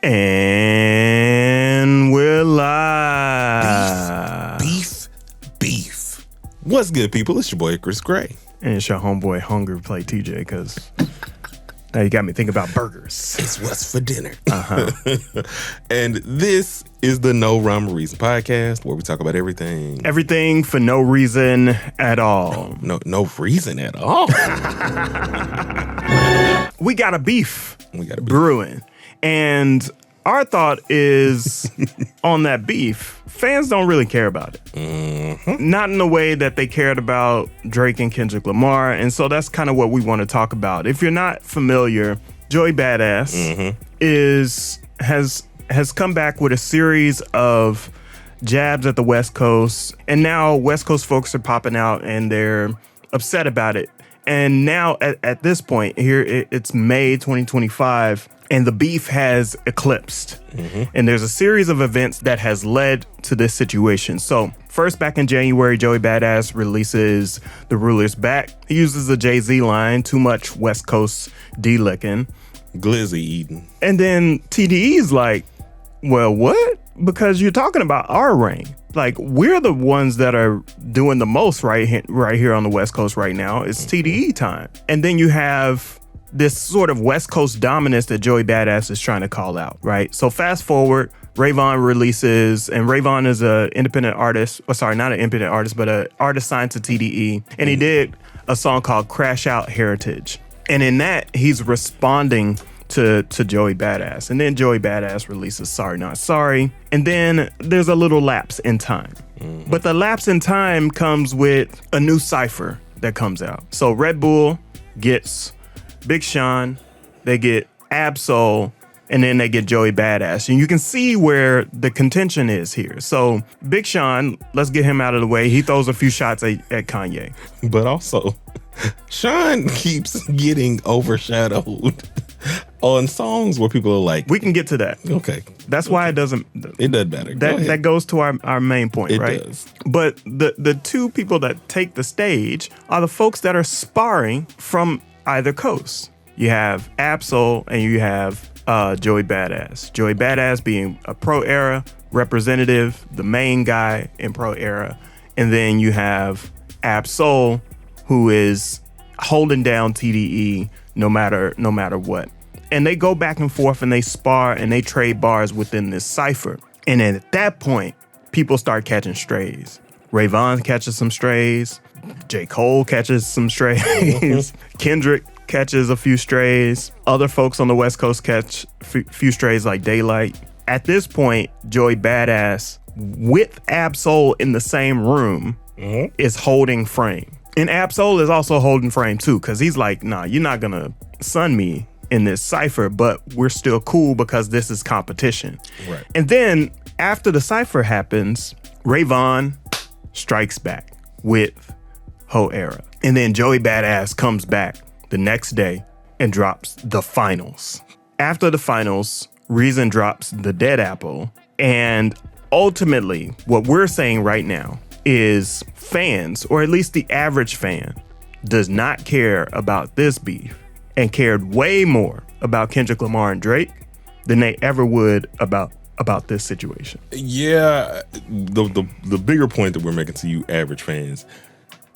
And we're live. Beef. What's good, people? It's your boy, Icarus Gray. And it's your homeboy, WordPlay T, because now you got me thinking about burgers. It's what's for dinner. And this is the No Rhyme or Reason podcast, where we talk about everything. Everything for no reason at all. No reason at all. We got a beef brewing. And our thought is on that beef, fans don't really care about it. Mm-hmm. Not in the way that they cared about Drake and Kendrick Lamar. And so that's kind of what we want to talk about. If you're not familiar, Joey BadA has come back with a series of jabs at the West Coast. And now West Coast folks are popping out and they're upset about it. And now at this point here, it's May 2025. And the beef has eclipsed. Mm-hmm. And there's a series of events that has led to this situation. So first, back in January, Joey BadA releases The Ruler's Back. He uses the Jay-Z line, too much West Coast D-licking. Glizzy eating. And then TDE's like, well, what? Because you're talking about our reign. Like, we're the ones that are doing the most right here on the West Coast right now. It's TDE time. And then you have this sort of West Coast dominance that Joey BadA is trying to call out, right? So fast forward, Ray Vaughn releases, and Ray Vaughn is an independent artist, not an independent artist, but an artist signed to TDE. And he did a song called Crash Out Heritage. And in that, he's responding to Joey BadA. And then Joey BadA releases Sorry Not Sorry. And then there's a little lapse in time. Mm-hmm. But the lapse in time comes with a new cipher that comes out. So Red Bull gets Big Sean, they get Ab-Soul, and then they get Joey BadA. And you can see where the contention is here. So Big Sean, let's get him out of the way. He throws a few shots at Kanye. But also, Sean keeps getting overshadowed on songs where people are like, we can get to that. Okay. That's why it doesn't matter. That goes to our main point, right? It does. But the two people that take the stage are the folks that are sparring from either coast. You have Ab-Soul and you have Joey BadA. Joey BadA being a pro era representative, the main guy in pro era. And then you have Ab-Soul, who is holding down TDE no matter what. And they go back and forth and they spar and they trade bars within this cipher. And then at that point, people start catching strays. Ray Vaughn catches some strays. J. Cole catches some strays. Kendrick catches a few strays. Other folks on the West Coast catch a few strays like Daylight. At this point, Joey BadA, with Ab-Soul in the same room, is holding frame. And Ab-Soul is also holding frame too, because he's like, nah, you're not going to sun me in this cipher, but we're still cool because this is competition. Right. And then after the cipher happens, Ray Vaughn strikes back with Ho Era. And then Joey BadA comes back the next day and drops the finals. After the finals, Reason drops the Dead Apple. And ultimately, what we're saying right now is fans, or at least the average fan, does not care about this beef and cared way more about Kendrick Lamar and Drake than they ever would about this situation. Yeah, the bigger point that we're making to you average fans,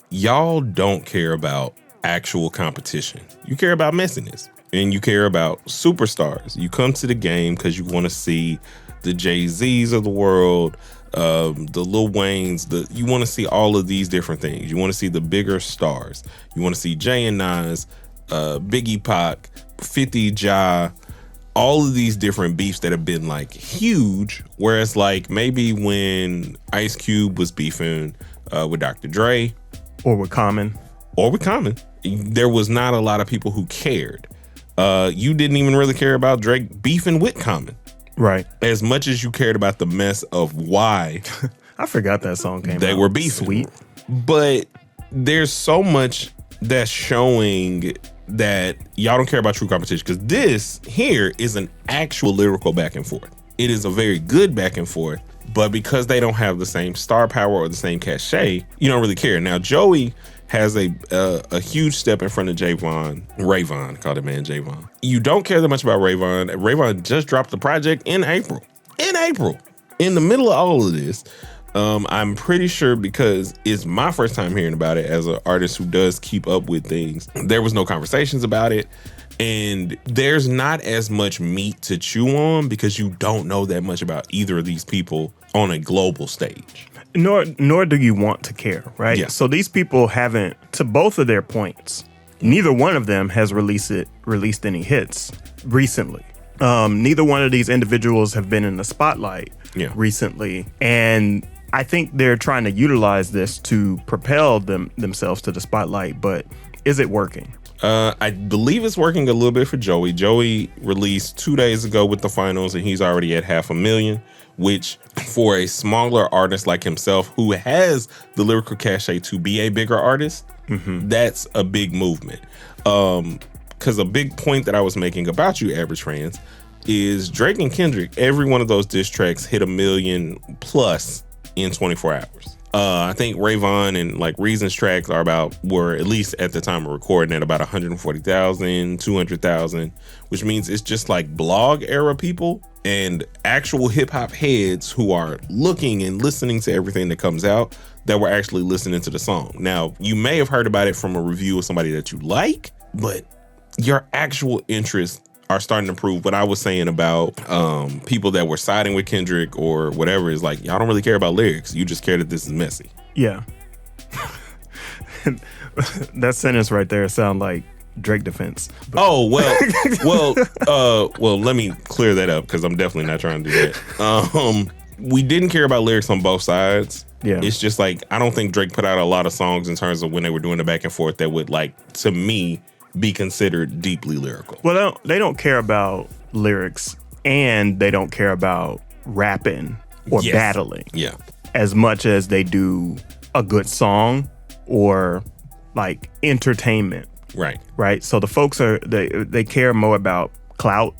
y'all don't care about actual competition. You care about messiness and you care about superstars. You come to the game because you want to see the Jay-Z's of the world, the Lil Waynes, you want to see all of these different things. You want to see the bigger stars. You want to see Jay and Nas, Biggie Pac, 50 Ja, all of these different beefs that have been like huge. Whereas like maybe when Ice Cube was beefing with Dr. Dre, or with Common, there was not a lot of people who cared. You didn't even really care about Drake beefing with Common, right? As much as you cared about the mess of why. I forgot that song came out. They were beefing. Sweet. But there's so much that's showing that y'all don't care about true competition, because this here is an actual lyrical back and forth. It is a very good back and forth, but because they don't have the same star power or the same cachet, you don't really care. Now, Joey has a huge step in front of Ray Vaughn, called it man J Vaughn. You don't care that much about Ray Vaughn. Ray Vaughn just dropped the project in April. In the middle of all of this, I'm pretty sure, because it's my first time hearing about it as an artist who does keep up with things, there was no conversations about it. And there's not as much meat to chew on because you don't know that much about either of these people on a global stage. Nor do you want to care, right? Yeah. So these people haven't, to both of their points, neither one of them has released any hits recently. Neither one of these individuals have been in the spotlight recently. And I think they're trying to utilize this to propel themselves to the spotlight, but is it working? I believe it's working a little bit for Joey. Joey released 2 days ago with the finals, and he's already at 500,000, which for a smaller artist like himself, who has the lyrical cachet to be a bigger artist, that's a big movement. Because a big point that I was making about you average fans is Drake and Kendrick, every one of those diss tracks hit 1 million plus in 24 hours. I think Ray Vaughn and like Reason's tracks were at least at the time of recording at about 140,000, 200,000, which means it's just like blog era people and actual hip hop heads who are looking and listening to everything that comes out that were actually listening to the song. Now, you may have heard about it from a review of somebody that you like, but your actual interest are starting to prove what I was saying about people that were siding with Kendrick or whatever. Is like, y'all don't really care about lyrics. You just care that this is messy. Yeah. That sentence right there sound like Drake defense. But. Oh, well, let me clear that up because I'm definitely not trying to do that. We didn't care about lyrics on both sides. Yeah. It's just like, I don't think Drake put out a lot of songs in terms of when they were doing the back and forth that would, like, to me, be considered deeply lyrical. Well, they don't care about lyrics, and they don't care about rapping or battling as much as they do a good song or like entertainment. Right. So the folks they care more about clout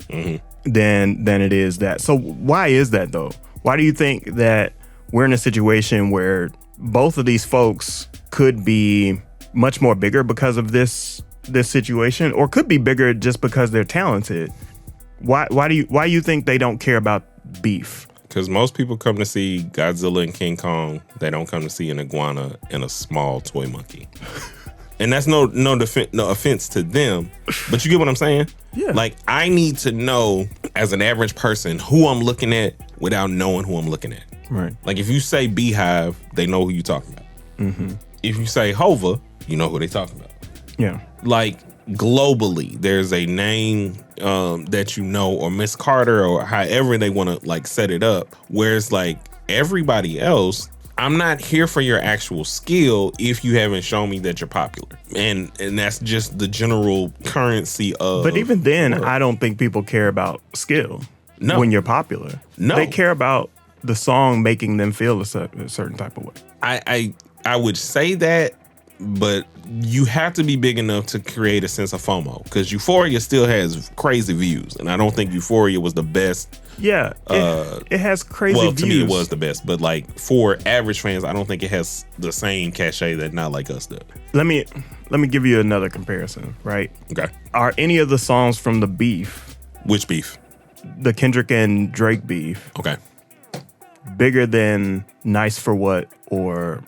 than it is that. So why is that though? Why do you think that we're in a situation where both of these folks could be much more bigger because of this situation, or could be bigger just because they're talented? Why do you think they don't care about beef? Because most people come to see Godzilla and King Kong. They don't come to see an iguana and a small toy monkey. And that's no offense to them, but you get what I'm saying? Yeah. Like, I need to know as an average person who I'm looking at without knowing who I'm looking at. Right. Like, if you say Beehive, they know who you're talking about. If you say Hova, you know who they talking about. Yeah. Like, globally, there's a name that you know, or Miss Carter, or however they want to like set it up. Whereas like everybody else, I'm not here for your actual skill if you haven't shown me that you're popular. And that's just the general currency of. But even then, I don't think people care about skill when you're popular. No. They care about the song making them feel a certain type of way. I would say that, but you have to be big enough to create a sense of FOMO, because Euphoria still has crazy views, and I don't think Euphoria was the best. Yeah, it has crazy views. Well, to me, it was the best, but like for average fans, I don't think it has the same cachet that Not Like Us does. Let me give you another comparison, right? Okay. Are any of the songs from the beef? Which beef? The Kendrick and Drake beef. Okay. Bigger than Nice for What or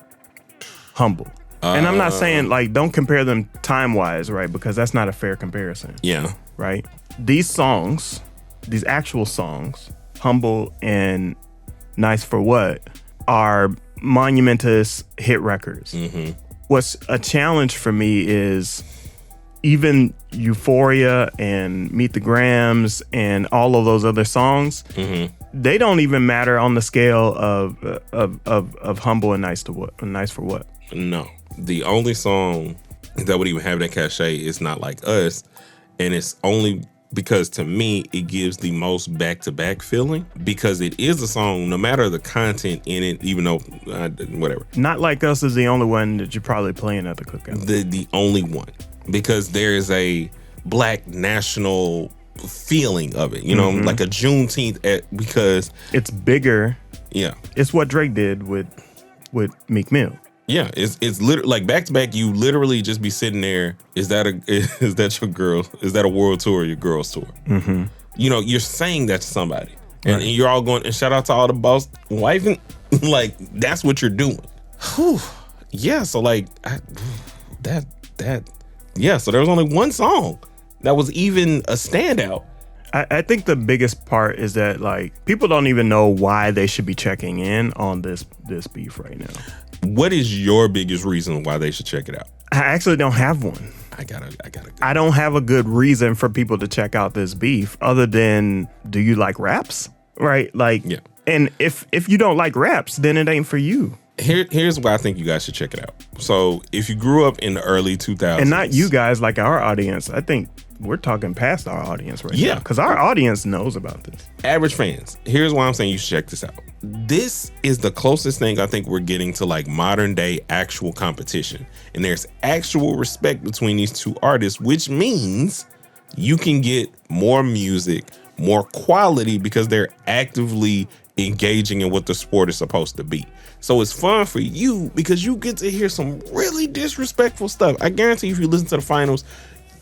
Humble? And I'm not saying, like, don't compare them time-wise, right? Because that's not a fair comparison. Yeah. Right? These songs, these actual songs, Humble and Nice for What, are monumentous hit records. What's a challenge for me is even Euphoria and Meet the Grams and all of those other songs, they don't even matter on the scale of Humble and Nice for What. No. The only song that would even have that cachet is Not Like Us, and it's only because to me it gives the most back-to-back feeling, because it is a song no matter the content in it, even though whatever. Not Like Us is the only one that you're probably playing at the cookout. The only one, because there is a black national feeling of it, you know, like a Juneteenth because it's bigger. Yeah, it's what Drake did with Meek Mill. Yeah, it's literally like back to back. You literally just be sitting there. Is that your girl? Is that a world tour or your girl's tour? Mm-hmm. You know, you're saying that to somebody, and you're all going. And shout out to all the boss wife, and like that's what you're doing. Whew. Yeah, so like yeah. So there was only one song that was even a standout. I think the biggest part is that like people don't even know why they should be checking in on this beef right now. What is your biggest reason why they should check it out? I actually don't have one. I don't have a good reason for people to check out this beef other than, do you like raps? Right? Like, yeah. And if you don't like raps, then it ain't for you. Here's why I think you guys should check it out. So if you grew up in the early 2000s. And not you guys, like our audience. I think we're talking past our audience right now. Because our audience knows about this. Average fans, here's why I'm saying you should check this out. This is the closest thing I think we're getting to like modern day actual competition. And there's actual respect between these two artists, which means you can get more music, more quality because they're actively engaging in what the sport is supposed to be. So it's fun for you because you get to hear some really disrespectful stuff. I guarantee you, if you listen to the finals,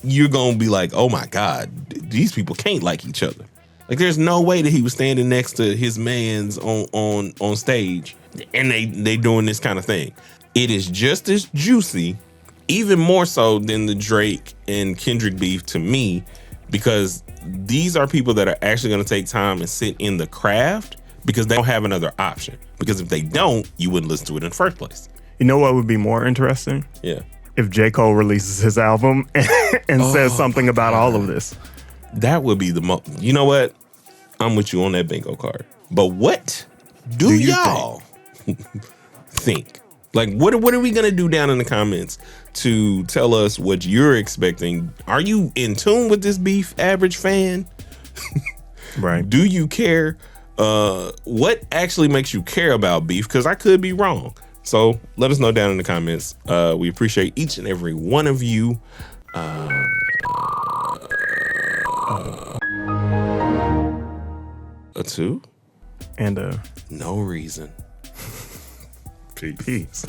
you're going to be like, oh my God, these people can't like each other. Like there's no way that he was standing next to his mans on stage and they doing this kind of thing. It is just as juicy, even more so than the Drake and Kendrick beef to me, because these are people that are actually going to take time and sit in the craft because they don't have another option. Because if they don't, you wouldn't listen to it in the first place. You know what would be more interesting? Yeah. If J. Cole releases his album and says something about all of this. That would be the most. You know what? I'm with you on that bingo card. But what do y'all think? Like, what are we going to do down in the comments to tell us what you're expecting? Are you in tune with this beef, average fan? Right. Do you care? What actually makes you care about beef? Because I could be wrong. So let us know down in the comments. We appreciate each and every one of you. A 2 and no reason. Peace.